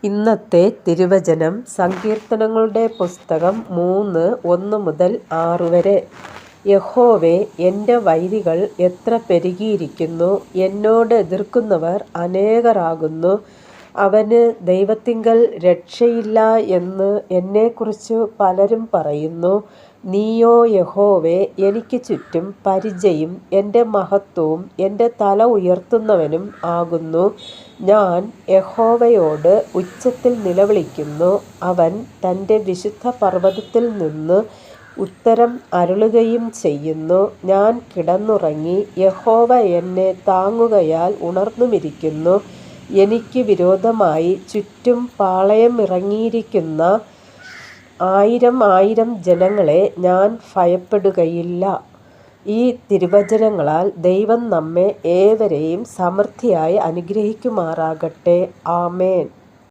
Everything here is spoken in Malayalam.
ഇന്നത്തെ തിരുവചനം സങ്കീർത്തനങ്ങളുടെ പുസ്തകം 3:1-6 വരെ. യഹോവേ, എൻ്റെ വൈരികൾ എത്ര പെരുകിയിരിക്കുന്നു! എന്നോട് എതിർക്കുന്നവർ അനേകരാകുന്നു. അവന് ദൈവത്തിങ്കൽ രക്ഷയില്ല എന്ന് എന്നെക്കുറിച്ച് പലരും പറയുന്നു. നീയോ യഹോവേ, എനിക്ക് ചുറ്റും പരിചയും എൻ്റെ മഹത്വവും എൻ്റെ തല ഉയർത്തുന്നവനും ആകുന്നു. ഞാൻ യഹോവയോട് ഉച്ചത്തിൽ നിലവിളിക്കുന്നു. അവൻ തൻ്റെ വിശുദ്ധ പർവ്വതത്തിൽ നിന്ന് ഉത്തരം അരുളുകയും ചെയ്യുന്നു. ഞാൻ കിടന്നുറങ്ങി, യഹോവ എന്നെ താങ്ങുകയാൽ ഉണർന്നുമിരിക്കുന്നു. എനിക്ക് വിരോധമായി ചുറ്റും പാളയമിറങ്ങിയിരിക്കുന്ന 1000 ജനങ്ങളെ ഞാൻ ഭയപ്പെടുകയില്ല. ഈ തിരുവചനങ്ങളാൽ ദൈവം നമ്മെ ഏവരെയും സമൃദ്ധിയായി അനുഗ്രഹിക്കുമാറാകട്ടെ. ആമേൻ.